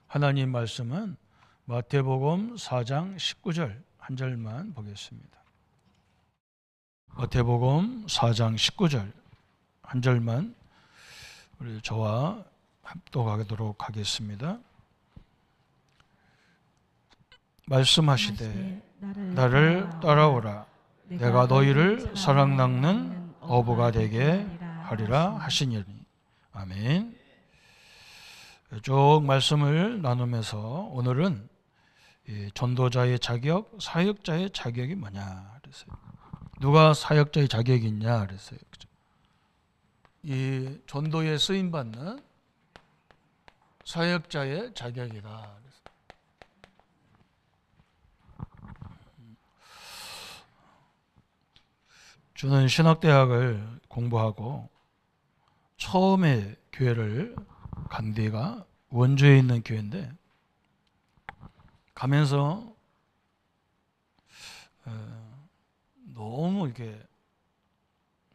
하나님 말씀은 마태복음 4장 19절 한 절만 보겠습니다. 마태복음 4장 19절 한 절만 우리 저와 합독하도록 하겠습니다. 말씀하시되 나를 따라오라. 내가 너희를 사랑 낚는 어부가 되게 하리라 하시니니. 아멘. 쭉 말씀을 나누면서 오늘은 전도자의 자격, 사역자의 자격이 뭐냐 그랬어요. 누가 사역자의 자격이 있냐 그랬어요. 이 전도에 쓰임 받는 사역자의 자격이다 그랬어요. 저는 신학대학을 공부하고 처음에 교회를 간 데가 원주에 있는 교회인데 가면서 너무 이렇게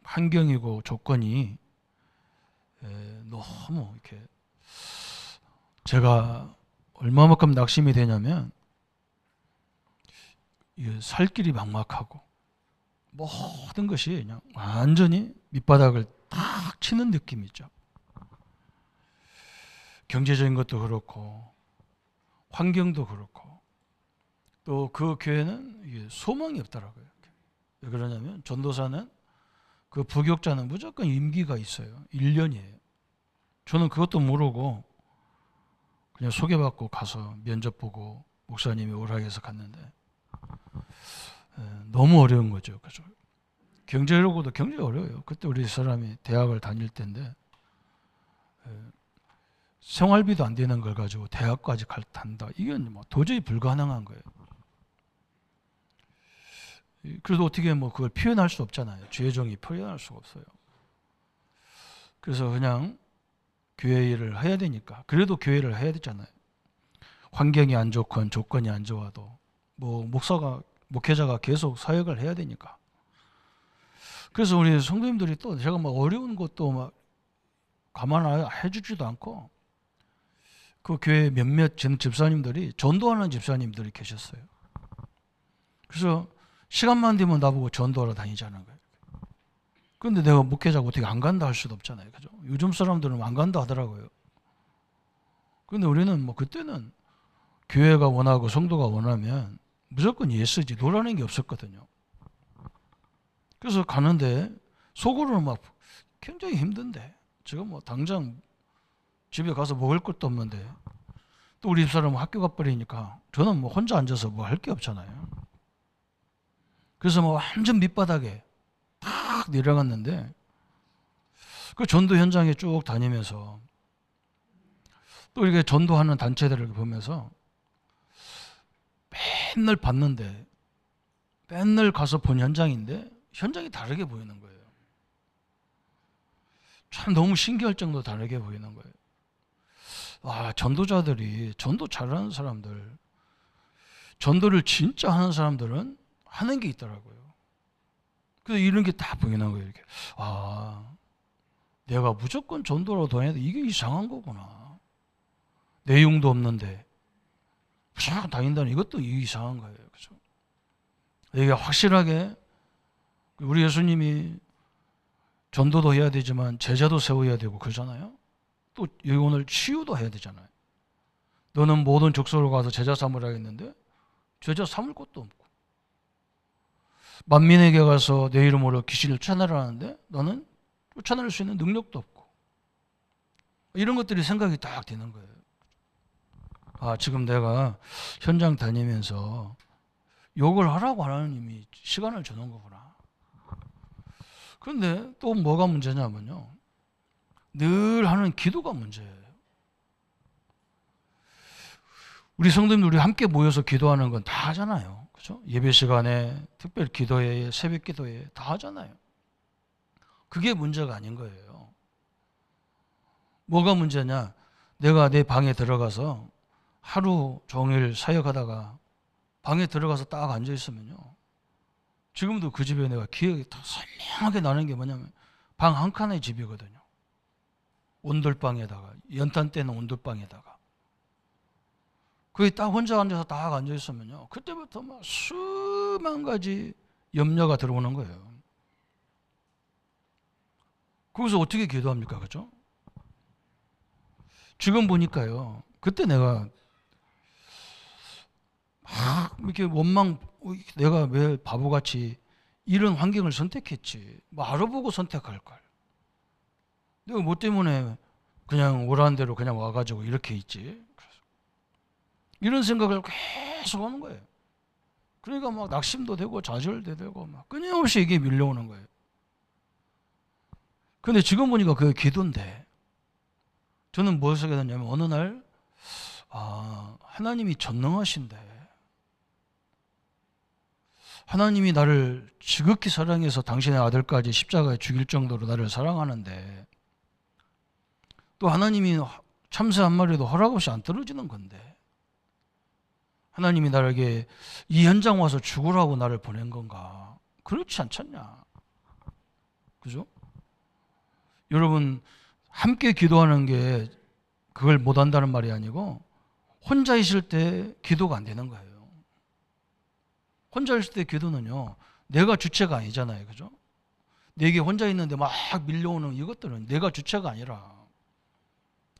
환경이고 조건이 너무 이렇게 제가 얼마만큼 낙심이 되냐면 살 길이 막막하고 모든 것이 그냥 완전히 밑바닥을 탁 치는 느낌이죠. 경제적인 것도 그렇고 환경도 그렇고 또 그 교회는 소망이 없더라고요. 왜 그러냐면 전도사는 그 부교육자는 무조건 임기가 있어요. 1년이에요. 저는 그것도 모르고 그냥 소개받고 가서 면접 보고 목사님이 오라 해서 갔는데 너무 어려운 거죠. 그래서 경제적으로도 굉장히 어려워요. 그때 우리 사람이 대학을 다닐 때인데 생활비도 안 되는 걸 가지고 대학까지 간다. 이건 뭐 도저히 불가능한 거예요. 그래도 어떻게 뭐 그걸 표현할 수 없잖아요. 죄종이 표현할 수가 없어요. 그래서 그냥 교회 일을 해야 되니까. 그래도 교회를 해야 되잖아요. 환경이 안 좋건 조건이 안 좋아도 뭐 목회자가 계속 사역을 해야 되니까. 그래서 우리 성도님들이 또 제가 막 어려운 것도 막 감안해 주지도 않고 그 교회 몇몇 집사님들이 전도하는 집사님들이 계셨어요. 그래서 시간만 되면 나보고 전도하러 다니자는 거예요. 그런데 내가 목회자가 어떻게 안 간다 할 수도 없잖아요. 그죠? 요즘 사람들은 안 간다 하더라고요. 그런데 우리는 뭐 그때는 교회가 원하고 성도가 원하면 무조건 예스지 노라는 게 없었거든요. 그래서 가는데 속으로는 막 굉장히 힘든데 지금 뭐 당장 집에 가서 먹을 것도 없는데 또 우리 집사람은 학교 가버리니까 저는 뭐 혼자 앉아서 뭐 할 게 없잖아요. 그래서 뭐 완전 밑바닥에 탁 내려갔는데 그 전도 현장에 쭉 다니면서 또 이렇게 전도하는 단체들을 보면서 맨날 봤는데 맨날 가서 본 현장인데 현장이 다르게 보이는 거예요. 참 너무 신기할 정도로 다르게 보이는 거예요. 와, 전도자들이 전도 잘하는 사람들, 전도를 진짜 하는 사람들은 하는 게 있더라고요. 그래서 이런 게 다 보이는 거예요. 이렇게. 아, 내가 무조건 전도로 다녀야 돼. 이게 이상한 거구나. 내용도 없는데 그냥 다닌다는 이것도 이상한 거예요. 그죠? 이게 확실하게 우리 예수님이 전도도 해야 되지만 제자도 세워야 되고 그러잖아요. 또 여기 오늘 치유도 해야 되잖아요. 너는 모든 족속으로 가서 제자 삼으라 했는데 제자 삼을 것도 없고 만민에게 가서 내 이름으로 귀신을 쫓아내라는데 너는 쫓아낼 수 있는 능력도 없고 이런 것들이 생각이 딱 드는 거예요. 아, 지금 내가 현장 다니면서 욕을 하라고 하나님이 시간을 주는 거구나. 그런데 또 뭐가 문제냐면요. 늘 하는 기도가 문제예요. 우리 성도님들 우리 함께 모여서 기도하는 건 다 하잖아요. 그죠? 예배 시간에, 특별 기도회에, 새벽 기도회에 다 하잖아요. 그게 문제가 아닌 거예요. 뭐가 문제냐? 내가 내 방에 들어가서 하루 종일 사역하다가 방에 들어가서 딱 앉아 있으면요. 지금도 그 집에 내가 기억이 더 선명하게 나는 게 뭐냐면 방 한 칸의 집이거든요. 온돌방에다가 연탄 때는 온돌방에다가 거기 딱 혼자 앉아서 딱 앉아 있으면요, 그때부터 막 수만 가지 염려가 들어오는 거예요. 거기서 어떻게 기도합니까? 그죠? 지금 보니까요, 그때 내가 막 이렇게 내가 왜 바보같이 이런 환경을 선택했지, 뭐 알아보고 선택할 걸. 내가 뭐 때문에 그냥 오라는 대로 그냥 와가지고 이렇게 있지. 이런 생각을 계속 하는 거예요. 그러니까 막 낙심도 되고 좌절도 되고 막 끊임없이 이게 밀려오는 거예요. 근데 지금 보니까 그게 기도인데, 저는 무엇을 하게 됐냐면 어느 날 하나님이 전능하신데, 하나님이 나를 지극히 사랑해서 당신의 아들까지 십자가에 죽일 정도로 나를 사랑하는데, 또 하나님이 참새 한 마리도 허락 없이 안 떨어지는 건데, 하나님이 나에게 이 현장 와서 죽으라고 나를 보낸 건가? 그렇지 않잖냐? 그죠? 여러분, 함께 기도하는 게 그걸 못 한다는 말이 아니고, 혼자 있을 때 기도가 안 되는 거예요. 혼자 있을 때 기도는요, 내가 주체가 아니잖아요. 그죠? 내게 혼자 있는데 막 밀려오는 이것들은 내가 주체가 아니라,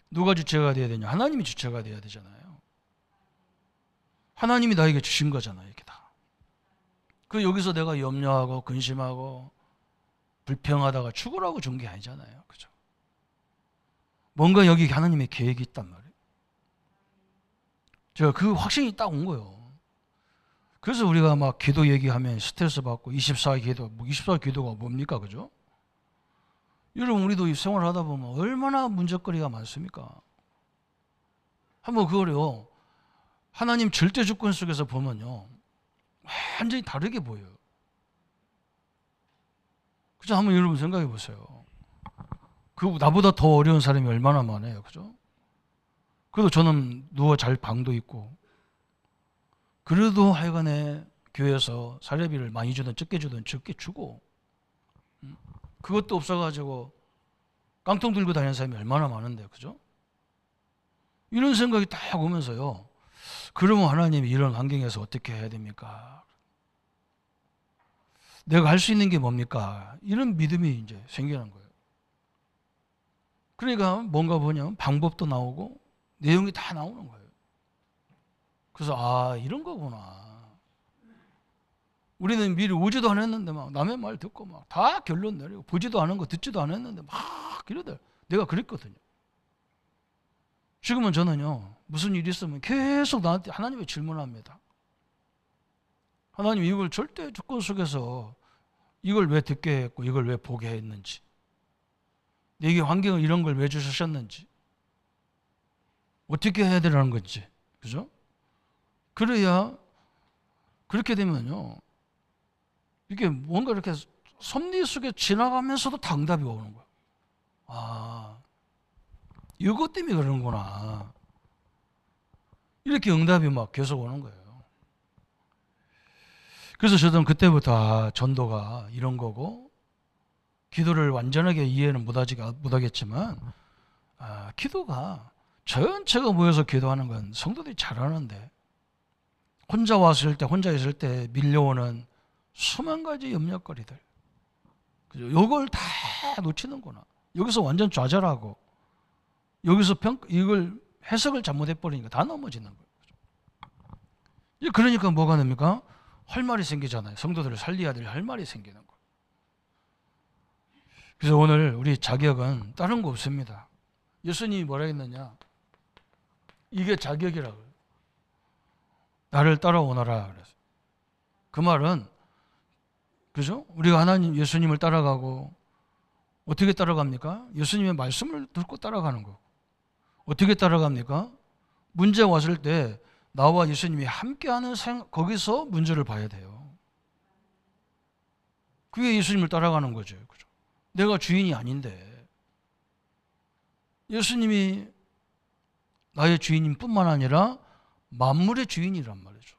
누가 주체가 돼야 되냐? 하나님이 주체가 돼야 되잖아요. 하나님이 나에게 주신 거잖아요. 이게 다. 여기서 내가 염려하고 근심하고 불평하다가 죽으라고 준 게 아니잖아요. 그죠? 뭔가 여기 하나님의 계획이 있단 말이에요. 제가 그 확신이 딱 온 거예요. 그래서 우리가 막 기도 얘기하면 스트레스 받고 24 기도, 24 기도가 뭡니까? 그죠? 여러분, 우리도 이 생활을 하다 보면 얼마나 문제거리가 많습니까? 한번 그거요, 하나님 절대 주권 속에서 보면요, 완전히 다르게 보여요. 그죠? 한번 여러분 생각해 보세요. 나보다 더 어려운 사람이 얼마나 많아요. 그죠? 그래도 저는 누워 잘 방도 있고, 그래도 하여간에 교회에서 사례비를 많이 주든 적게 주든 적게 주고, 그것도 없어가지고 깡통 들고 다니는 사람이 얼마나 많은데, 그죠? 이런 생각이 딱 오면서요, 그러면 하나님이 이런 환경에서 어떻게 해야 됩니까? 내가 할 수 있는 게 뭡니까? 이런 믿음이 이제 생기는 거예요. 그러니까 뭔가 보냐면 방법도 나오고 내용이 다 나오는 거예요. 그래서 이런 거구나. 우리는 미리 오지도 않았는데 막 남의 말 듣고 막 다 결론 내리고, 보지도 않은 거 듣지도 않았는데 막 이러더라. 내가 그랬거든요. 지금은 저는요, 무슨 일이 있으면 계속 나한테 하나님의 질문합니다. 하나님, 이걸 절대 주권 속에서 이걸 왜 듣게 했고 이걸 왜 보게 했는지, 내게 환경을 이런 걸 왜 주셨는지, 어떻게 해야 되라는 건지. 그죠? 그래야, 그렇게 되면요, 이게 뭔가 이렇게 섭리 속에 지나가면서도 당답이 오는 거야. 이것 때문에 그러는구나. 이렇게 응답이 막 계속 오는 거예요. 그래서 저는 그때부터 전도가 이런 거고, 기도를 완전하게 이해는 못하겠지만, 기도가 전체가 모여서 기도하는 건 성도들이 잘하는데, 혼자 있을 때 밀려오는 수만 가지 염려거리들, 그죠? 요걸 다 놓치는구나. 여기서 완전 좌절하고, 여기서 이걸 해석을 잘못해버리니까 다 넘어지는 거예요. 그러니까 뭐가 됩니까? 할 말이 생기잖아요. 성도들을 살려야 될 할 말이 생기는 거예요. 그래서 오늘 우리 자격은 다른 거 없습니다. 예수님이 뭐라 했느냐? 이게 자격이라고요. 나를 따라오너라 그래서. 그 말은, 그죠? 우리가 하나님 예수님을 따라가고, 어떻게 따라갑니까? 예수님의 말씀을 듣고 따라가는 거. 어떻게 따라갑니까? 문제 왔을 때 나와 예수님이 함께하는 거기서 문제를 봐야 돼요. 그게 예수님을 따라가는 거죠. 그죠? 내가 주인이 아닌데, 예수님이 나의 주인인 뿐만 아니라 만물의 주인이란 말이죠.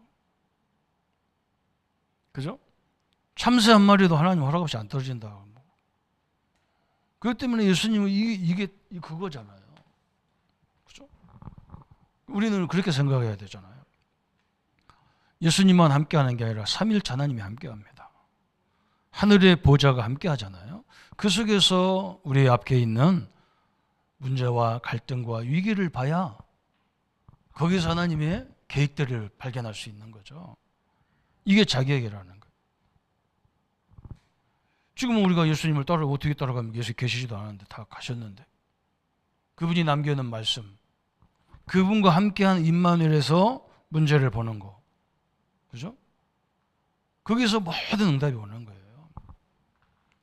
그죠? 참새 한 마리도 하나님 허락 없이 안 떨어진다. 그것 때문에 예수님은 이게 그거잖아요. 그죠? 우리는 그렇게 생각해야 되잖아요. 예수님만 함께하는 게 아니라 삼위일체 하나님이 함께합니다. 하늘의 보좌가 함께하잖아요. 그 속에서 우리 앞에 있는 문제와 갈등과 위기를 봐야 거기서 하나님의 계획들을 발견할 수 있는 거죠. 이게 자격이라는 거예요. 지금 우리가 예수님을 어떻게 따라가면 예수 계시지도 않았는데 다 가셨는데 그분이 남겨놓은 말씀, 그분과 함께한 임마누엘에서 문제를 보는 거, 그죠? 거기서 모든 응답이 오는 거예요.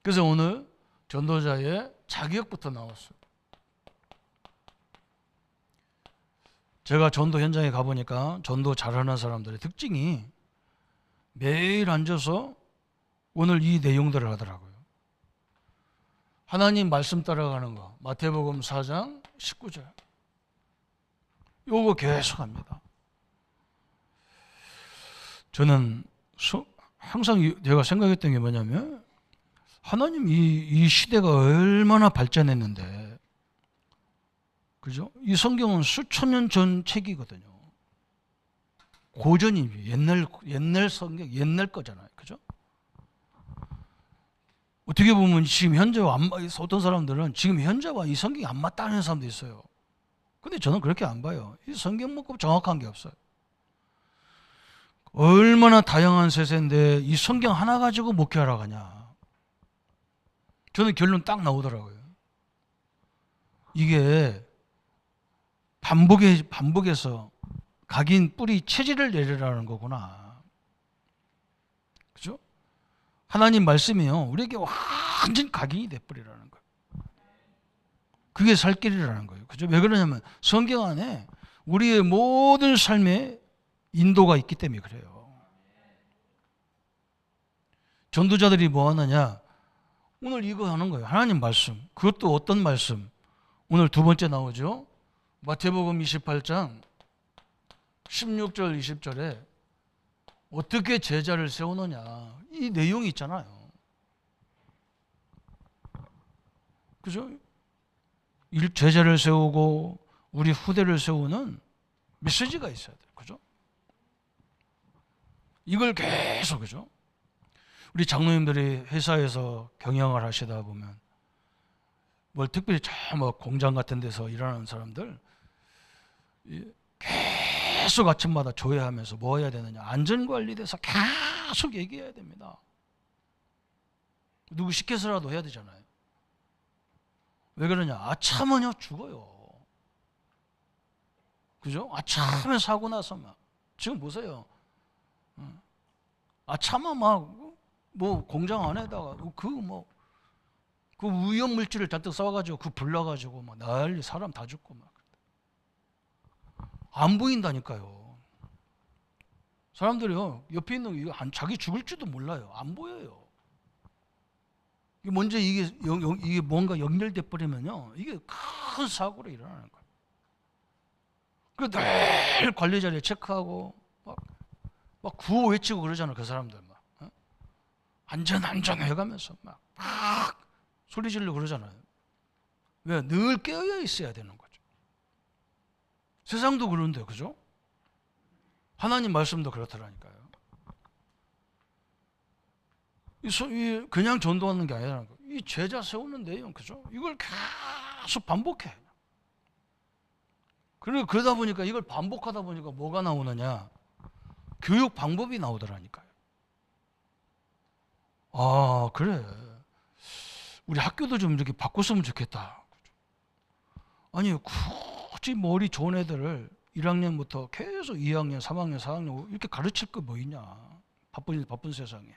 그래서 오늘 전도자의 자격부터 나왔어요. 제가 전도 현장에 가보니까 전도 잘하는 사람들의 특징이 매일 앉아서 오늘 이 내용들을 하더라고요. 하나님 말씀 따라가는 거, 마태복음 4장 19절. 요거 계속 합니다. 저는 항상 제가 생각했던 게 뭐냐면 하나님 이 시대가 얼마나 발전했는데, 그죠? 이 성경은 수천 년 전 책이거든요. 고전이 옛날 성경, 옛날 거잖아요. 그죠? 어떻게 보면 지금 현재와 어떤 사람들은 지금 현재와 이 성경이 안 맞다는 사람도 있어요. 근데 저는 그렇게 안 봐요. 이 성경만큼 정확한 게 없어요. 얼마나 다양한 세세인데 이 성경 하나 가지고 목회하러 가냐. 저는 결론 딱 나오더라고요. 이게 반복해서 각인 뿌리 체질을 내리라는 거구나. 그죠? 하나님 말씀이요, 우리에게 완전 각인이 돼버리라는 거예요. 그게 살 길이라는 거예요. 그죠? 왜 그러냐면 성경 안에 우리의 모든 삶에 인도가 있기 때문에 그래요. 전도자들이 뭐 하느냐? 오늘 이거 하는 거예요. 하나님 말씀. 그것도 어떤 말씀? 오늘 두 번째 나오죠. 마태복음 28장 16절 20절에 어떻게 제자를 세우느냐, 이 내용이 있잖아요. 그죠? 제자를 세우고 우리 후대를 세우는 메시지가 있어야 돼요. 그죠? 이걸 계속, 그죠? 우리 장로님들이 회사에서 경영을 하시다 보면 뭘 특별히 저 뭐 공장 같은 데서 일하는 사람들 계속 아침마다 조회하면서 뭐 해야 되느냐, 안전관리에 대해서 계속 얘기해야 됩니다. 누구 시켜서라도 해야 되잖아요. 왜 그러냐? 아차면요 죽어요. 그죠? 아차면 사고 나서 막 지금 보세요. 아차면 막 뭐 공장 안에다가 그 위험 물질을 잔뜩 쏴가지고 그 불나가지고 막 난리, 사람 다 죽고 막 안 보인다니까요. 사람들이요 옆에 있는 이거 자기 죽을지도 몰라요. 안 보여요. 먼저 이게 뭔가 연결돼 버리면요 이게 큰 사고로 일어나는 거예요. 그래서 늘 관리 자리에 체크하고 막 구호 외치고 그러잖아요. 그 사람들 막 안전 해가면서 막 소리 지르고 그러잖아요. 왜? 늘 깨어 있어야 되는 거죠. 세상도 그런데, 그죠? 하나님 말씀도 그렇더라니까요. 그냥 전도하는 게 아니라 이 제자 세우는 내용, 그죠? 이걸 계속 반복해. 그리고 그러다 보니까 이걸 반복하다 보니까 뭐가 나오느냐? 교육 방법이 나오더라니까요. 아, 그래. 우리 학교도 좀 이렇게 바꿨으면 좋겠다. 아니, 굳이 머리 좋은 애들을 1학년부터 계속 2학년, 3학년, 4학년 이렇게 가르칠 거 뭐 있냐. 바쁜 세상에.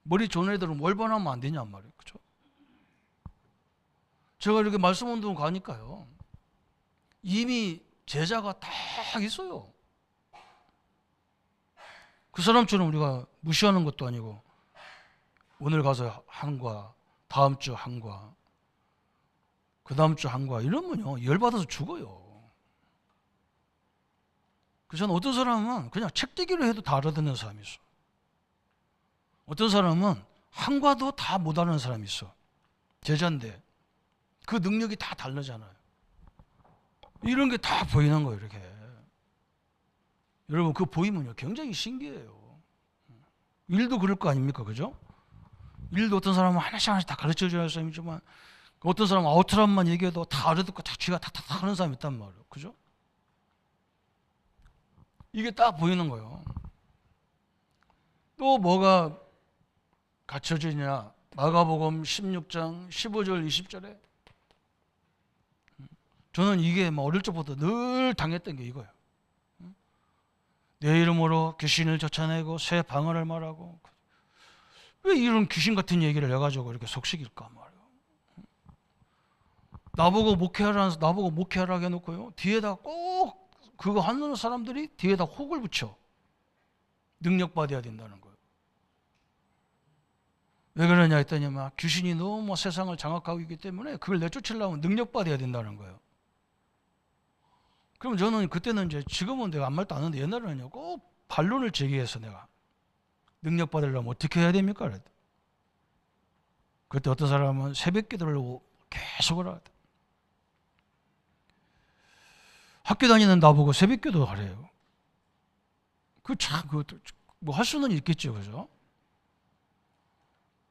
머리 좋은 애들은 월반하면 안 되냔 말이에요. 그죠? 제가 이렇게 말씀 운동 가니까요. 이미 제자가 딱 있어요. 그 사람처럼 우리가 무시하는 것도 아니고 오늘 가서 한과, 다음 주 한과, 그 다음 주 한과 이러면요 열받아서 죽어요. 그래서 어떤 사람은 그냥 책대기로 해도 다 알아듣는 사람이 있어. 어떤 사람은 한과도 다 못 아는 사람이 있어. 제자인데 그 능력이 다 다르잖아요. 이런 게 다 보이는 거예요. 이렇게. 여러분 그 보이면요 굉장히 신기해요. 일도 그럴 거 아닙니까? 그죠? 일도 어떤 사람은 하나씩 하나씩 다 가르쳐줘야 쌤이지만 어떤 사람은 아우트라인만 얘기해도 다 알아듣고 다 쥐가 다 하는 사람이 있단 말이에요. 그죠? 이게 딱 보이는 거예요. 또 뭐가 갖춰지냐? 마가복음 16장 15절 20절에 저는 이게 뭐 어릴 적부터 늘 당했던 게 이거예요. 내 이름으로 귀신을 쫓아내고 새 방언을 말하고 왜 이런 귀신 같은 얘기를 해가지고 이렇게 속식일까 말이에요. 나보고 목회하라 해놓고요 뒤에다 꼭 그거 하는 사람들이 뒤에다 혹을 붙여 능력받아야 된다는 거예요. 왜 그러냐 했더니 막 귀신이 너무 세상을 장악하고 있기 때문에 그걸 내쫓으려면 능력받아야 된다는 거예요. 그럼 저는 그때는 이제 지금은 내가 아무 말도 안 하는데 옛날에는요 꼭 반론을 제기해서 내가 능력 받으려면 어떻게 해야 됩니까? 그때 어떤 사람은 새벽 기도를 계속 하라. 학교 다니는 나보고 새벽 기도 하래요. 뭐 할 수는 있겠죠, 그죠?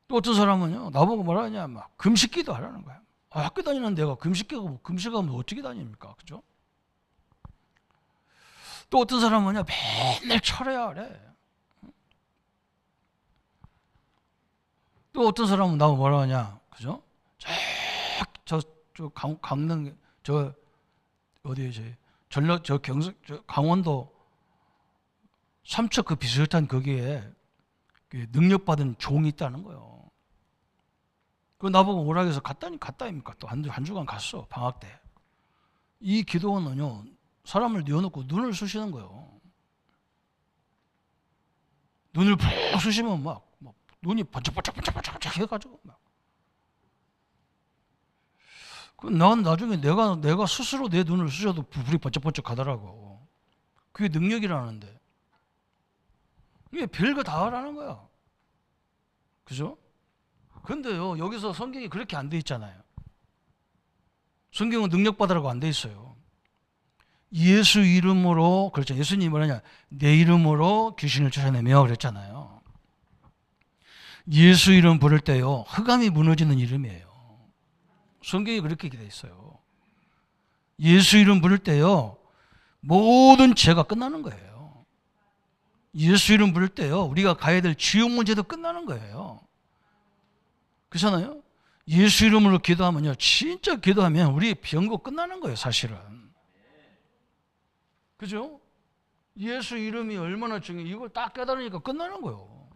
또 어떤 사람은요 나보고 뭐라냐 막 금식 기도 하라는 거야. 학교 다니는 내가 금식하면 어떻게 다닙니까, 그죠? 또 어떤 사람은요 맨날 철회야 그래. 또 어떤 사람은 나보고 뭐라 하냐, 그죠? 저 강릉 강원도 삼척 그 비슷한 거기에 능력받은 종이 있다는 거예요. 그 나보고 오라고 해서 갔다입니까? 또 한 주간 갔어 방학 때. 이 기도원은요 사람을 뉘어놓고 눈을 쑤시는 거예요. 눈을 푹 쑤시면 막 눈이 번쩍번쩍 해가지고 막. 난 나중에 내가 스스로 내 눈을 쑤셔도 불이 번쩍번쩍 하더라고. 그게 능력이라는데. 이게 별거 다 하라는 거야. 그죠? 근데요, 여기서 성경이 그렇게 안 돼 있잖아요. 성경은 능력받으라고 안 돼 있어요. 예수 이름으로, 그렇죠. 예수님이 뭐냐냐, 내 이름으로 귀신을 쫓아내며 그랬잖아요. 예수 이름 부를 때요, 흑암이 무너지는 이름이에요. 성경이 그렇게 돼 있어요. 예수 이름 부를 때요, 모든 죄가 끝나는 거예요. 예수 이름 부를 때요, 우리가 가야 될 지옥 문제도 끝나는 거예요. 그렇잖아요? 예수 이름으로 기도하면요, 진짜 기도하면 우리 병고 끝나는 거예요, 사실은. 그죠? 예수 이름이 얼마나 중요해. 이걸 딱 깨달으니까 끝나는 거예요.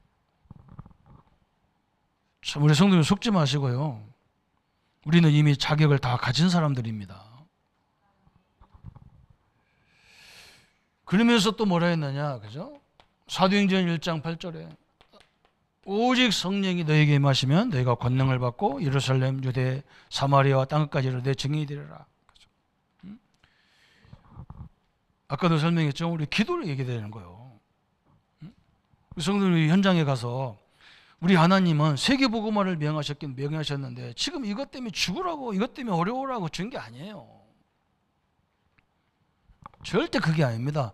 참, 우리 성도님 속지 마시고요. 우리는 이미 자격을 다 가진 사람들입니다. 그러면서 또 뭐라 했느냐, 그죠? 사도행전 1장 8절에 오직 성령이 너에게 임하시면 너희가 권능을 받고 예루살렘, 유대, 사마리아와 땅끝까지로 내 증인이 되리라. 아까도 설명했죠. 우리 기도를 얘기되는 거예요. 성도님 현장에 가서 우리 하나님은 세계복음화를 명하셨는데 지금 이것 때문에 죽으라고, 이것 때문에 어려우라고 준 게 아니에요. 절대 그게 아닙니다.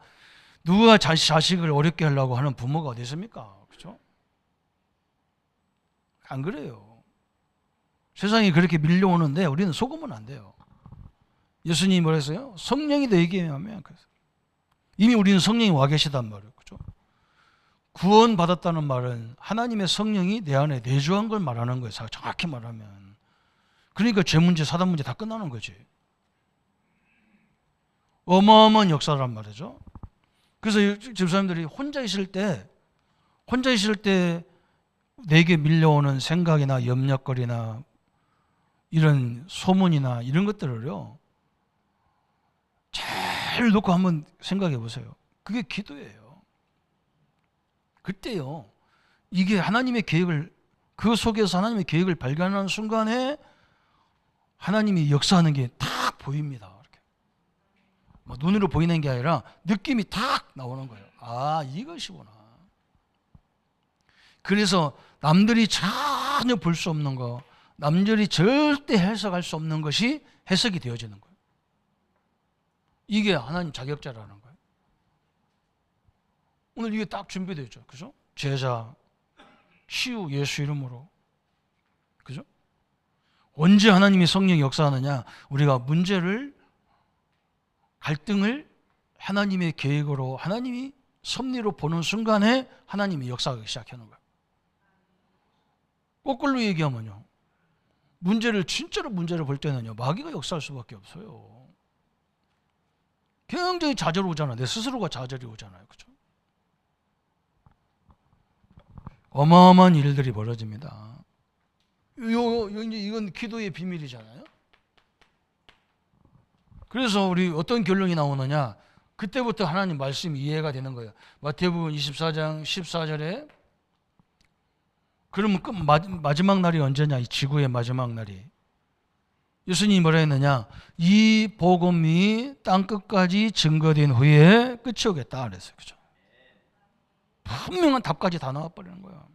누가 자식을 어렵게 하려고 하는 부모가 어디 있습니까? 그렇죠? 안 그래요. 세상이 그렇게 밀려오는데 우리는 속으면 안 돼요. 예수님이 뭐라 했어요? 성령이 너에게 하면 이미 우리는 성령이 와 계시단 말이에요. 그렇죠? 구원받았다는 말은 하나님의 성령이 내 안에 내주한 걸 말하는 거예요. 정확히 말하면. 그러니까 죄 문제, 사단 문제 다 끝나는 거지. 어마어마한 역사란 말이죠. 그래서 집사님들이 혼자 있을 때 내게 밀려오는 생각이나 염려거리나 이런 소문이나 이런 것들을요, 잘 놓고 한번 생각해 보세요. 그게 기도예요. 그때요, 이게 하나님의 계획을, 그 속에서 하나님의 계획을 발견하는 순간에 하나님이 역사하는 게 딱 보입니다. 이렇게. 뭐 눈으로 보이는 게 아니라 느낌이 딱 나오는 거예요. 아, 이것이구나. 그래서 남들이 전혀 볼 수 없는 거, 남들이 절대 해석할 수 없는 것이 해석이 되어지는 거예요. 이게 하나님 자격자라는 거예요. 오늘 이게 딱 준비되어 있죠. 그죠? 제자, 치유, 예수 이름으로. 그죠? 언제 하나님이 성령이 역사하느냐? 우리가 문제를, 갈등을 하나님의 계획으로, 하나님이 섭리로 보는 순간에 하나님이 역사하기 시작하는 거예요. 거꾸로 얘기하면요, 진짜로 문제를 볼 때는요, 마귀가 역사할 수밖에 없어요. 굉장히 좌절이 오잖아요. 내 스스로가 좌절이 오잖아요. 그죠? 어마어마한 일들이 벌어집니다. 이건 기도의 비밀이잖아요. 그래서 우리 어떤 결론이 나오느냐? 그때부터 하나님 말씀이 이해가 되는 거예요. 마태복음 24장 14절에 그러면 마지막 날이 언제냐? 이 지구의 마지막 날이. 예수님이 뭐라 했느냐? 이 복음이 땅끝까지 증거된 후에 끝이 오겠다 그랬어요. 그죠? 분명한 답까지 다 나와버리는 거야.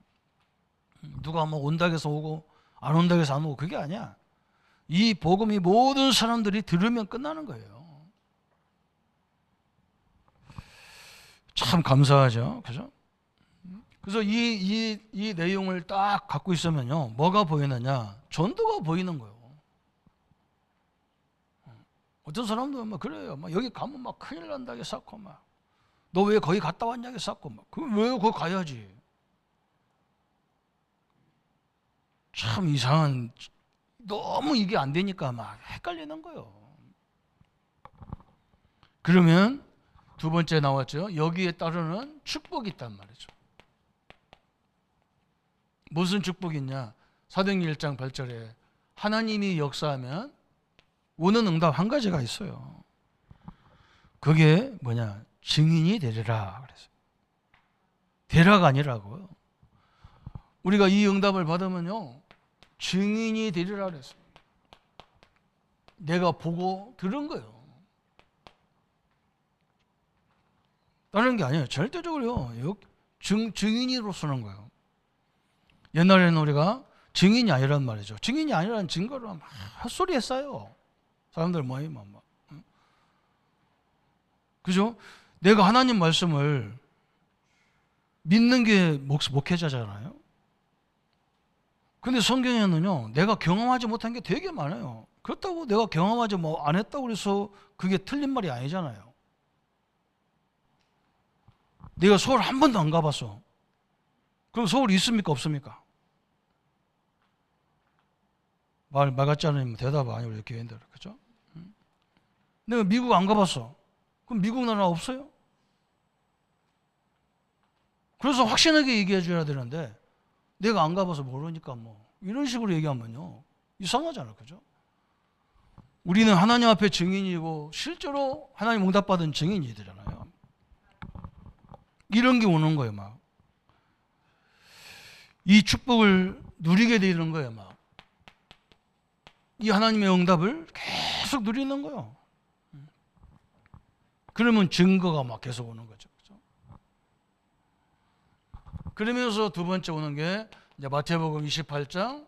누가 뭐 온다고 해서 오고 안 온다고 해서 안 오고 그게 아니야. 이 복음이 모든 사람들이 들으면 끝나는 거예요. 참 감사하죠. 그죠? 그래서 이 내용을 딱 갖고 있으면요, 뭐가 보이느냐? 전도가 보이는 거예요. 어떤 사람도 막 그래요. 막 여기 가면 막 큰일 난다고 쌓고 막. 너 왜 거기 갔다 왔냐고 쌓고 막. 왜 거기 가야지? 참 이상한, 너무 이게 안 되니까 막 헷갈리는 거예요. 그러면 두 번째 나왔죠. 여기에 따르는 축복이 있단 말이죠. 무슨 축복이 있냐? 사도행전 1장 8절에 하나님이 역사하면 오는 응답 한 가지가 있어요. 그게 뭐냐? 증인이 되리라 그랬어요. 되라가 아니라고요. 우리가 이 응답을 받으면요, 증인이 되리라 그랬어요. 내가 보고 들은 거예요. 다른 게 아니에요. 절대적으로요. 증인으로 쓰는 거예요. 옛날에는 우리가 증인이 아니란 말이죠. 증인이 아니라는 증거를 막 헛소리 했어요. 사람들 모이면 막. 그죠? 내가 하나님 말씀을 믿는 게 목회자잖아요. 근데 성경에는요, 내가 경험하지 못한 게 되게 많아요. 그렇다고 내가 경험하지 안 했다고 그래서 그게 틀린 말이 아니잖아요. 내가 서울 한 번도 안 가봤어. 그럼 서울 있습니까? 없습니까? 말 같지 않으면 대답 아니에요, 우리 교인들. 그죠? 내가 미국 안 가봤어. 그럼 미국 나라 없어요? 그래서 확신하게 얘기해 줘야 되는데, 내가 안 가봐서 모르니까 뭐 이런 식으로 얘기하면요, 이상하잖아요. 그죠? 우리는 하나님 앞에 증인이고 실제로 하나님 응답받은 증인이 되잖아요. 이런 게 오는 거예요. 막 이 축복을 누리게 되는 거예요. 막 이 하나님의 응답을 계속 누리는 거예요. 그러면 증거가 막 계속 오는 거죠. 그죠? 그러면서 두 번째 오는 게 이제 마태복음 28장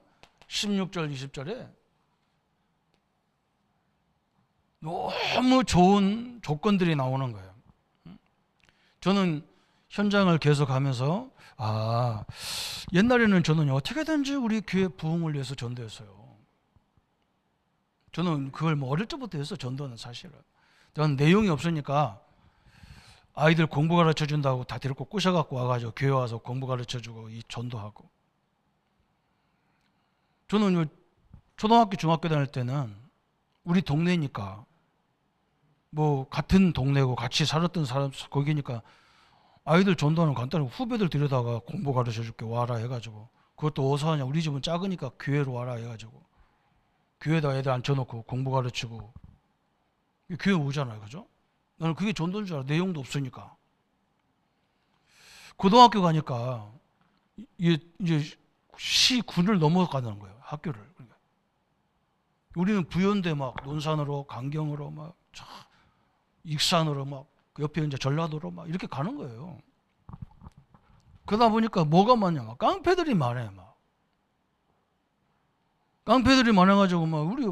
16절 20절에 너무 좋은 조건들이 나오는 거예요. 저는 현장을 계속 하면서 옛날에는 저는 어떻게든지 우리 교회 부흥을 위해서 전도했어요. 저는 그걸 뭐 어릴 때부터 했어. 전도는 사실은. 저는 내용이 없으니까 아이들 공부 가르쳐 준다고 다 데리고 꼬셔갖고 와가지고 교회 와서 공부 가르쳐 주고 이 전도하고. 저는 초등학교 중학교 다닐 때는 우리 동네니까 뭐 같은 동네고 같이 살았던 사람 거기니까 아이들 전도하는 간단히 후배들 데려다가 공부 가르쳐 줄게 와라 해가지고, 그것도 어디서 하냐, 우리 집은 작으니까 교회로 와라 해가지고 교회에다 애들 앉혀놓고 공부 가르치고 교회 오잖아요. 그죠? 나는 그게 전도인 줄 알아. 내용도 없으니까. 고등학교 가니까 이제 시군을 넘어가는 거예요. 학교를. 그러니까 우리는 부연대 막 논산으로 강경으로 막 익산으로 막 옆에 이제 전라도로 막 이렇게 가는 거예요. 그러다 보니까 뭐가 많냐, 막 깡패들이 많아요. 막 깡패들이 많아가지고 막 우리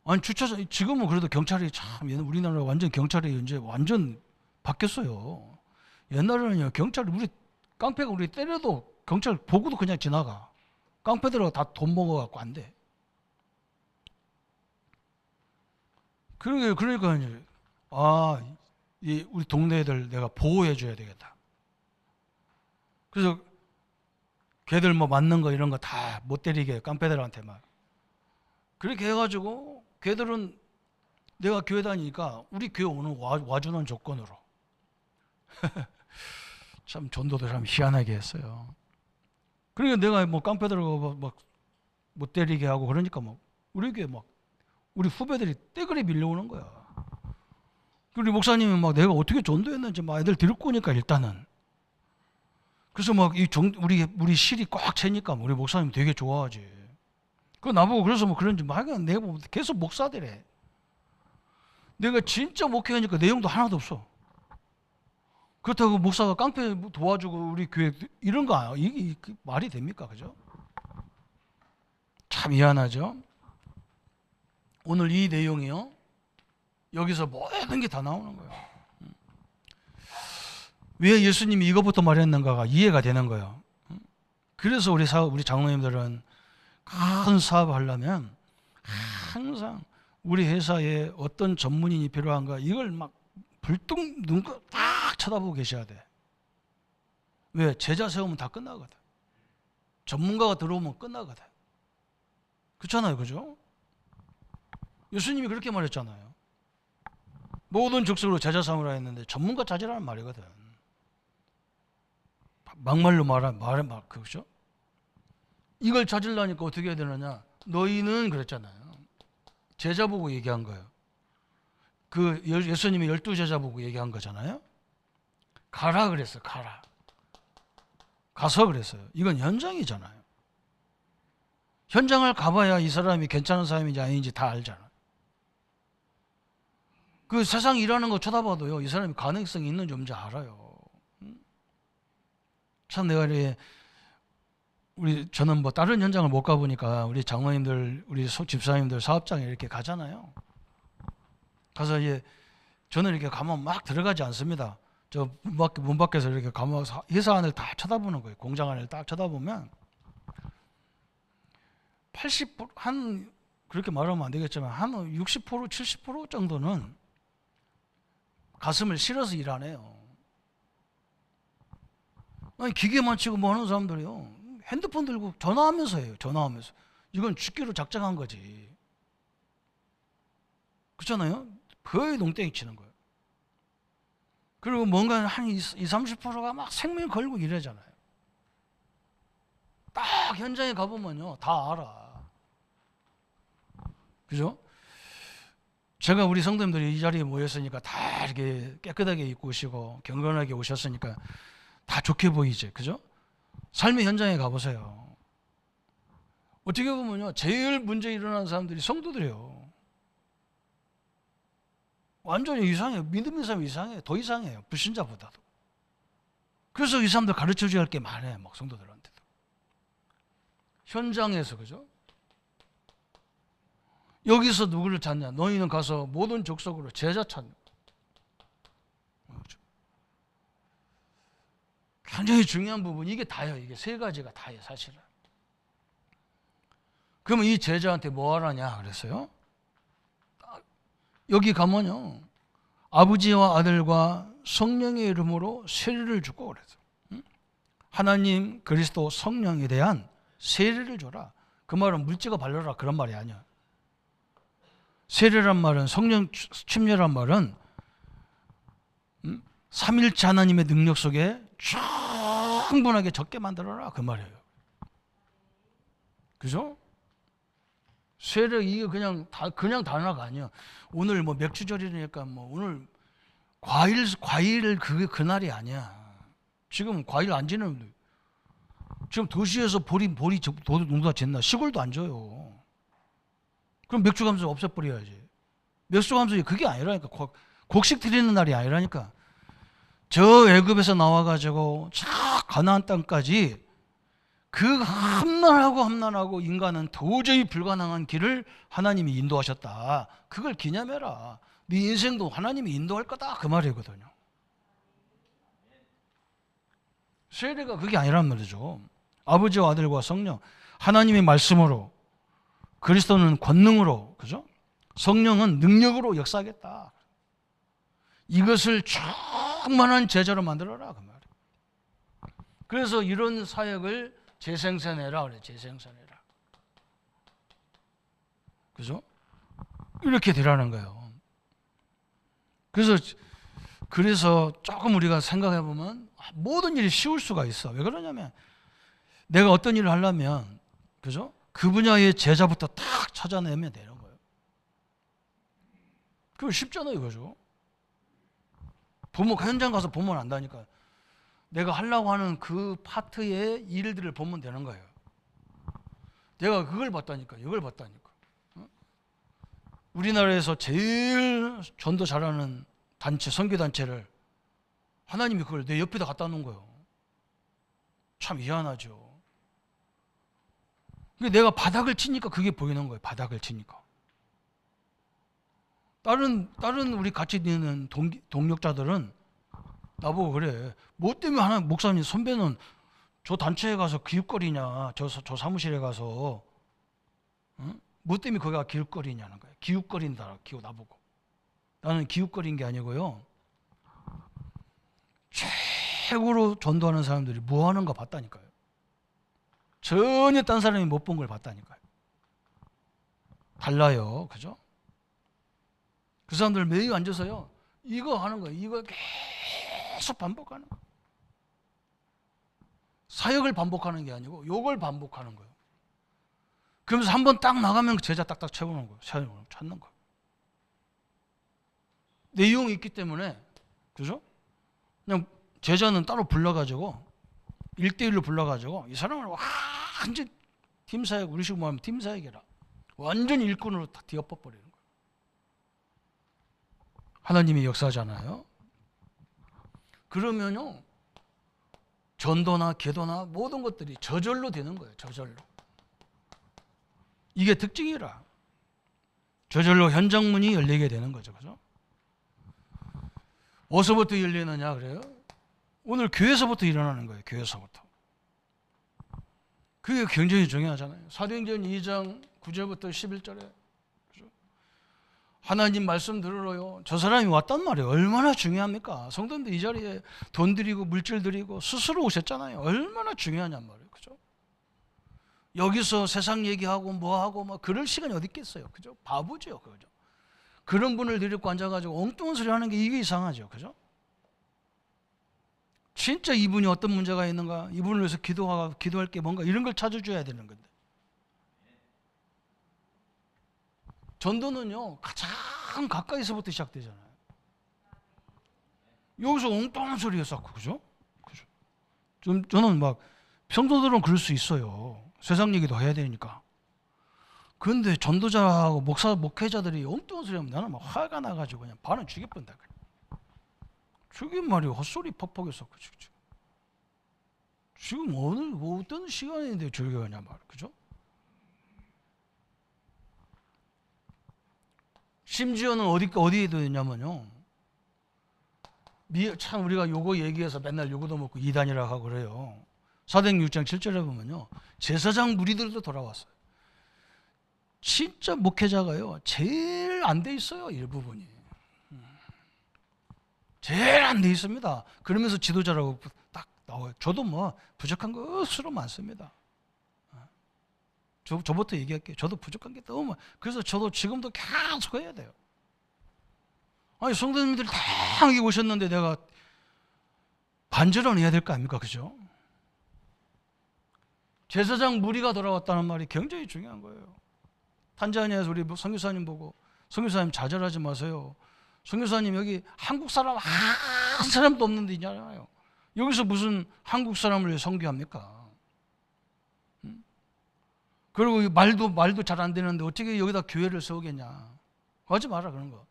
아니 주차장 지금은 그래도 경찰이 참 우리나라 완전 경찰이 이제 완전 바뀌었어요. 옛날에는요 경찰 우리 깡패가 우리 때려도 경찰 보고도 그냥 지나가. 깡패들하고 다 돈 먹어갖고 안 돼. 그러니까 이제 이 우리 동네 애들 내가 보호해줘야 되겠다. 그래서 걔들 뭐 맞는 거 이런 거 다 못 때리게 깡패들한테 막 그렇게 해가지고 걔들은 내가 교회 다니니까 우리 교회 오는 와주는 조건으로 참 전도도 참 희한하게 했어요. 그러니까 내가 뭐 깡패들하고 막 못 때리게 하고 그러니까 뭐 우리 교회 막 우리 후배들이 떼그리 밀려오는 거야. 우리 목사님이 막 내가 어떻게 전도했는지 막 애들 데리고 오니까 일단은 그래서 막 우리 실이 꽉 차니까 우리 목사님 되게 좋아하지. 그 나보고 그래서 뭐 그런지 막 내가 뭐 계속 목사들해. 내가 진짜 목회하니까 내용도 하나도 없어. 그렇다고 목사가 깡패 도와주고 우리 교회 이런 거 이게 말이 됩니까? 그죠? 참 미안하죠. 오늘 이 내용이요. 여기서 모든 게 다 나오는 거예요. 왜 예수님이 이것부터 말했는가가 이해가 되는 거예요. 그래서 우리 장로님들은 큰 사업을 하려면 항상 우리 회사에 어떤 전문인이 필요한가 이걸 막 불뚝 눈 딱 쳐다보고 계셔야 돼. 왜? 제자 세우면 다 끝나거든. 전문가가 들어오면 끝나거든. 그렇잖아요. 그죠? 예수님이 그렇게 말했잖아요. 모든 족속으로 제자 삼으라 했는데 전문가 찾으라는 말이거든. 막말로 그죠? 이걸 찾으려니까 어떻게 해야 되느냐? 너희는 그랬잖아요. 제자 보고 얘기한 거예요. 그 예수님이 12제자 보고 얘기한 거잖아요. 가라 그랬어요. 가라. 가서 그랬어요. 이건 현장이잖아요. 현장을 가봐야 이 사람이 괜찮은 사람인지 아닌지 다 알잖아. 그 세상 일하는 거 쳐다봐도요, 이 사람이 가능성이 있는지 없는지 알아요. 참 내가 저는 뭐 다른 현장을 못 가보니까 우리 장로님들, 우리 집사님들 사업장에 이렇게 가잖아요. 가서 저는 이렇게 가면 막 들어가지 않습니다. 저 문 밖에서 이렇게 가면 회사 안을 다 쳐다보는 거예요. 공장 안을 딱 쳐다보면 80% 그렇게 말하면 안 되겠지만 한 60% 70% 정도는 가슴을 실어서 일 안 해요. 아니 기계만 치고 뭐 하는 사람들이요. 핸드폰 들고 전화하면서 해요. 전화하면서. 이건 죽기로 작정한 거지. 그렇잖아요? 거의 농땡이 치는 거예요. 그리고 뭔가 한 20, 30%가 막 생명 걸고 이러잖아요. 딱 현장에 가보면요. 다 알아. 그죠? 제가 우리 성도님들이 이 자리에 모였으니까 다 이렇게 깨끗하게 입고 오시고 경건하게 오셨으니까 다 좋게 보이지. 그죠? 삶의 현장에 가보세요. 어떻게 보면요. 제일 문제 일어나는 사람들이 성도들이에요. 완전히 이상해요. 믿음 있는 사람이 이상해요. 더 이상해요. 불신자보다도. 그래서 이 사람들 가르쳐줘야 할 게 많아요. 막 성도들한테도. 현장에서 그죠? 여기서 누구를 찾냐? 너희는 가서 모든 족속으로 제자 찾냐? 굉장히 중요한 부분 이게 다예요. 이게 세 가지가 다예요. 사실은. 그러면 이 제자한테 뭐 하라냐 그랬어요? 여기 가면요. 아버지와 아들과 성령의 이름으로 세례를 주고 그랬어요. 하나님, 그리스도, 성령에 대한 세례를 줘라. 그 말은 물찍어 발라라 그런 말이 아니야. 세례란 말은 성령 침례란 말은 삼일체 하나님의 능력 속에 충분하게 적게 만들어라 그 말이에요. 그죠? 세례 이게 그냥 단어가 아니야. 오늘 뭐 맥주절이니까 뭐 오늘 과일 그날이 아니야. 지금 과일 안 지는 지금 도시에서 보리 농사 짓나 시골도 안 줘요. 그럼 맥주 감소 없애버려야지. 맥주 감소 그게 아니라니까. 곡식 드리는 날이 아니라니까. 저 애굽에서 나와가지고 쫙 가나안 땅까지 그 험난하고 인간은 도저히 불가능한 길을 하나님이 인도하셨다. 그걸 기념해라. 네 인생도 하나님이 인도할 거다. 그 말이거든요. 세례가 그게 아니란 말이죠. 아버지와 아들과 성령, 하나님의 말씀으로, 그리스도는 권능으로, 그죠? 성령은 능력으로 역사하겠다. 이것을 충만한 제자로 만들어라. 그 말이에요. 그래서 이런 사역을 재생산해라 그래. 재생산해라. 그죠? 이렇게 되라는 거예요. 그래서 조금 우리가 생각해 보면 모든 일이 쉬울 수가 있어. 왜 그러냐면 내가 어떤 일을 하려면, 그죠? 그 분야의 제자부터 딱 찾아내면 되는 거예요. 그거 쉽잖아요, 그죠? 현장 가서 보면 안다니까. 내가 하려고 하는 그 파트의 일들을 보면 되는 거예요. 내가 그걸 봤다니까, 이걸 봤다니까. 우리나라에서 제일 전도 잘하는 단체, 선교단체를 하나님이 그걸 내 옆에다 갖다 놓은 거예요. 참 희한하죠. 내가 바닥을 치니까 그게 보이는 거예요. 바닥을 치니까. 다른 우리 같이 있는 동력자들은 나보고 그래. 뭐 때문에 하나 목사님 선배는 저 단체에 가서 기웃거리냐, 저 사무실에 가서, 응? 뭐 때문에 거기가 기웃거리냐는 거예요. 기웃거린다, 나보고. 나는 기웃거린 게 아니고요. 최고로 전도하는 사람들이 뭐 하는가 봤다니까요. 전혀 딴 사람이 못 본 걸 봤다니까요. 달라요, 그죠? 그 사람들 매일 앉아서요, 이거 하는 거예요. 이거 계속 반복하는 거예요. 사역을 반복하는 게 아니고 요걸 반복하는 거예요. 그러면서 한번 딱 나가면 제자 딱딱 채우는 거예요. 찾는 거예요. 내용이 있기 때문에, 그죠? 그냥 제자는 따로 불러가지고 1대1로 불러가지고 이 사람을 완전 팀사역, 우리식으로 말하면 팀사역이라 완전 일꾼으로 다 뒤엎어버리는 거예요. 하나님이 역사하잖아요. 그러면요, 전도나 기도나 모든 것들이 저절로 되는 거예요. 저절로. 이게 특징이라. 저절로 현장문이 열리게 되는 거죠. 그죠? 어디서부터 열리느냐 그래요? 오늘 교회에서부터 일어나는 거예요. 교회에서부터. 그게 굉장히 중요하잖아요. 사도행전 2장 9절부터 11절에 하나님 말씀 들으러요. 저 사람이 왔단 말이에요. 얼마나 중요합니까? 성도님들 이 자리에 돈 드리고 물질 드리고 스스로 오셨잖아요. 얼마나 중요하냔 말이에요. 그죠? 여기서 세상 얘기하고 뭐하고 막 그럴 시간이 어디 있겠어요. 그죠? 바보죠. 그죠? 그런 분을 데리고 앉아가지고 엉뚱한 소리 하는 게 이게 이상하죠. 그죠? 진짜 이분이 어떤 문제가 있는가, 이분을 위해서 기도할 게 뭔가 이런 걸 찾아줘야 되는 건데. 전도는요, 가장 가까이서부터 시작되잖아요. 여기서 엉뚱한 소리가 쌓고, 그죠? 저는 막, 평소들은 그럴 수 있어요. 세상 얘기도 해야 되니까. 그런데 전도자하고 목회자들이 엉뚱한 소리 하면 나는 막 화가 나가지고 그냥 반은 죽여본다. 죽인 말이 헛소리 퍽퍽해서, 지금 어떤 시간인데 죽여가냐 말, 그죠? 심지어는 어디에도 있냐면요. 참 우리가 요거 얘기해서 맨날 요거도 먹고 이단이라고 하고 그래요. 사도행전 6장 7절에 보면요. 제사장 무리들도 돌아왔어요. 진짜 목회자가요. 제일 안 돼 있어요. 일부분이. 제일 안 돼 있습니다. 그러면서 지도자라고 딱 나와요. 저도 뭐 부족한 거 수로 많습니다. 저부터 얘기할게요. 저도 부족한 게 너무 많아요. 그래서 저도 지금도 계속 해야 돼요. 아니 성도님들이 다 여기 오셨는데 내가 반절은 해야 될 거 아닙니까? 그죠? 제사장 무리가 돌아왔다는 말이 굉장히 중요한 거예요. 탄자니아에서 우리 선교사님 보고 선교사님 좌절하지 마세요. 선교사님 여기 한국 사람 한 사람도 없는 데 있잖아요. 여기서 무슨 한국 사람을 선교합니까? 그리고 말도 잘 안 되는데 어떻게 여기다 교회를 세우겠냐. 하지 마라 그런 거.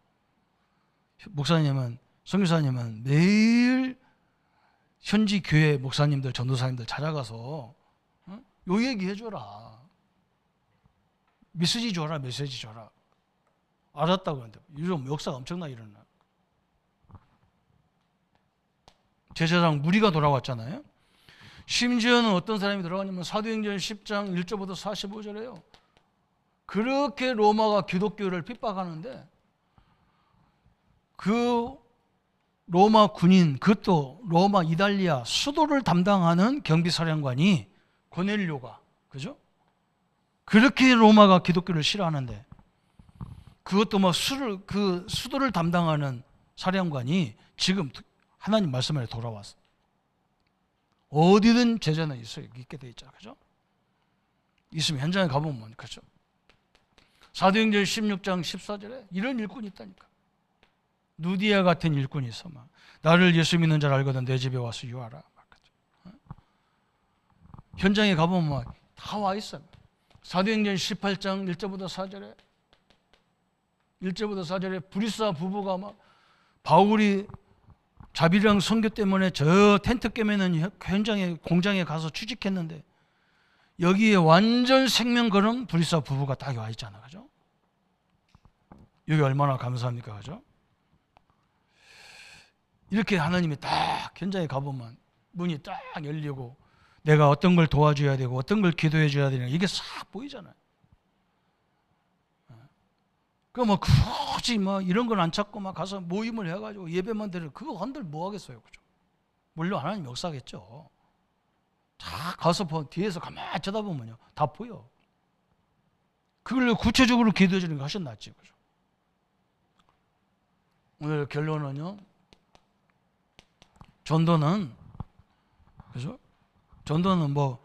목사님은 선교사님은 매일 현지 교회 목사님들 전도사님들 찾아가서 요 얘기 해줘라. 메시지 줘라. 메시지 줘라. 알았다고 하는데 요즘 역사가 엄청나게 일어나. 제사장 무리가 돌아왔잖아요. 심지어는 어떤 사람이 들어가냐면 사도행전 10장 1절부터 45절에요. 그렇게 로마가 기독교를 핍박하는데 그 로마 군인, 그것도 로마 이탈리아 수도를 담당하는 경비사령관이 고넬료가, 그죠? 그렇게 로마가 기독교를 싫어하는데 그것도 뭐 그 수도를 담당하는 사령관이 지금 하나님 말씀 안에 돌아왔어. 어디든 제자는 있어요. 있게 돼 있잖아. 그죠? 있으면 현장에 가보면, 그죠? 사도행전 16장 14절에 이런 일꾼이 있다니까. 누디아 같은 일꾼이 있어. 막. 나를 예수 믿는 자를 알거든 내 집에 와서 유하라. 막, 그죠? 현장에 가보면 다 와 있어요. 사도행전 18장 1절부터 4절에 브리스와 부부가 막 바울이 자비랑 선교 때문에 저 텐트 깨매는 현장에 공장에 가서 취직했는데 여기에 완전 생명 걸은 브리스와 부부가 딱 와 있잖아. 그죠? 여기 얼마나 감사합니까? 그죠? 이렇게 하나님이 딱 현장에 가보면 문이 딱 열리고 내가 어떤 걸 도와줘야 되고 어떤 걸 기도해 줘야 되는 이게 싹 보이잖아요. 뭐 굳이 이런 건 안 찾고 가서 모임을 해가지고 예배만 드려 그거 한들 뭐 하겠어요, 그죠? 물론 하나님 역사겠죠. 다 가서 뒤에서 가만히 쳐다보면요 다 보여. 그걸 구체적으로 기도해 주는 게 훨씬 낫지, 그죠? 오늘 결론은요. 전도는, 그죠? 전도는 너무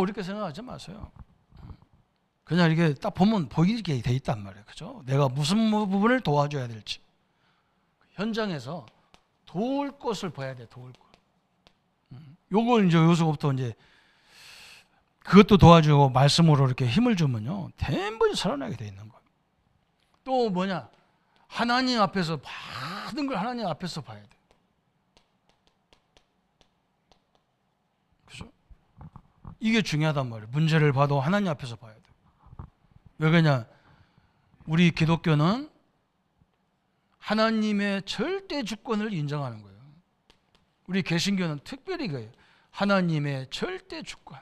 이렇게 생각하지 마세요. 그냥 이렇게 딱 보면 보이게 돼 있단 말이에요. 그죠? 내가 무슨 부분을 도와줘야 될지. 현장에서 도울 것을 봐야 돼, 도울 것. 요걸 이제 요소부터 이제 그것도 도와주고 말씀으로 이렇게 힘을 주면요. 대부분 살아나게 돼 있는 거예요. 또 뭐냐? 하나님 앞에서 받은 걸 하나님 앞에서 봐야 돼. 그죠? 이게 중요하단 말이에요. 문제를 봐도 하나님 앞에서 봐야 돼. 왜 그러냐? 우리 기독교는 하나님의 절대 주권을 인정하는 거예요. 우리 개신교는 특별히 그래요. 하나님의 절대 주권.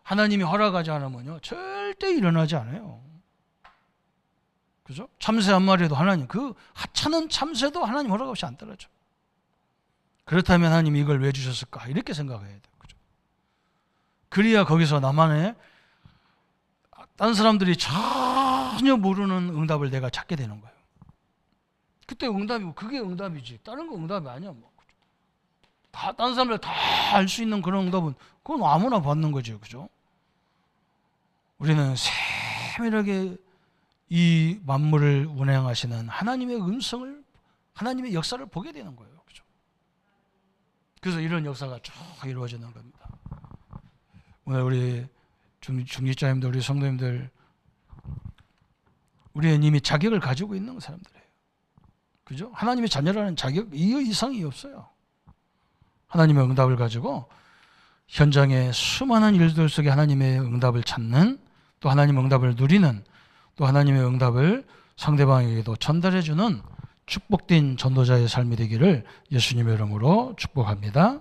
하나님이 허락하지 않으면요 절대 일어나지 않아요. 그죠? 참새 한 마리도 하나님, 그 하찮은 참새도 하나님 허락 없이 안 떨어져. 그렇다면 하나님이 이걸 왜 주셨을까? 이렇게 생각해야 돼요. 그죠? 그래야 거기서 나만의 딴 사람들이 전혀 모르는 응답을 내가 찾게 되는 거예요. 그때 응답이고 그게 응답이지. 다른 거 응답이 아니야. 다 딴 사람들 다 알 수 있는 그런 응답은 그건 아무나 받는 거죠. 그죠? 우리는 세밀하게 이 만물을 운행하시는 하나님의 음성을, 하나님의 역사를 보게 되는 거예요. 그죠? 그래서 이런 역사가 쭉 이루어지는 겁니다. 오늘 우리 중직자님들, 우리 성도님들, 우리는 이미 자격을 가지고 있는 사람들이에요. 그죠? 하나님의 자녀라는 자격 이 이상이 없어요. 하나님의 응답을 가지고 현장의 수많은 일들 속에 하나님의 응답을 찾는, 또 하나님의 응답을 누리는, 또 하나님의 응답을 상대방에게도 전달해주는 축복된 전도자의 삶이 되기를 예수님의 이름으로 축복합니다.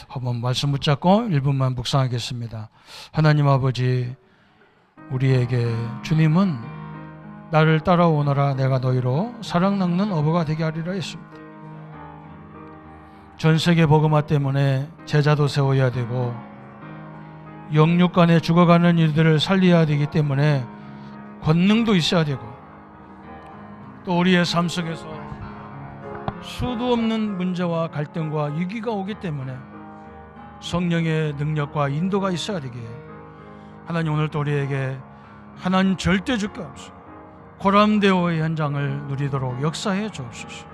한번 말씀 붙잡고 1분만 묵상하겠습니다. 하나님 아버지, 우리에게 주님은 나를 따라오너라 내가 너희로 사랑 낚는 어부가 되게 하리라 했습니다. 전 세계 복음화 때문에 제자도 세워야 되고 영육 간에 죽어가는 일들을 살려야 되기 때문에 권능도 있어야 되고, 또 우리의 삶 속에서 수도 없는 문제와 갈등과 위기가 오기 때문에 성령의 능력과 인도가 있어야 되기에 하나님 오늘도 우리에게 하나님 절대 주께 없어 고람대오의 현장을 누리도록 역사해 주옵소서.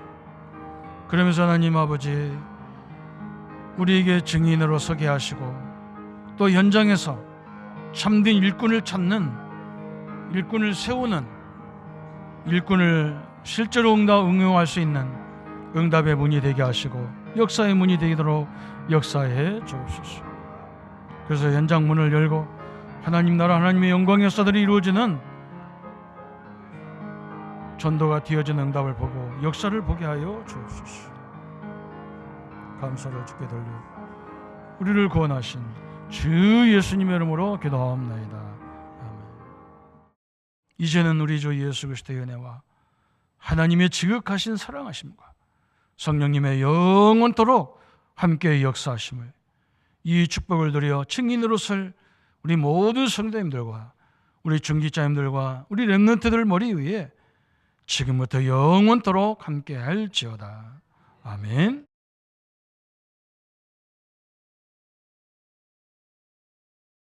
그러면서 하나님 아버지, 우리에게 증인으로 서게 하시고 또 현장에서 참된 일꾼을 찾는, 일꾼을 세우는, 일꾼을 실제로 응용할 수 있는 응답의 문이 되게 하시고 역사의 문이 되도록 역사해 주옵소서. 그래서 현장 문을 열고 하나님 나라 하나님의 영광의 역사들이 이루어지는 전도가 되어진 응답을 보고 역사를 보게 하여 주옵소서. 감사를 주께 돌려 우리를 구원하신 주 예수님의 이름으로 기도하옵나이다. 아멘. 이제는 우리 주 예수 그리스도의 은혜와 하나님의 지극하신 사랑하심과 성령님의 영원토록 함께 역사하심을 이 축복을 드려 증인으로 설 우리 모든 성도님들과 우리 중직자님들과 우리 렘넌트들 머리 위에 지금부터 영원토록 함께 할지어다. 아멘.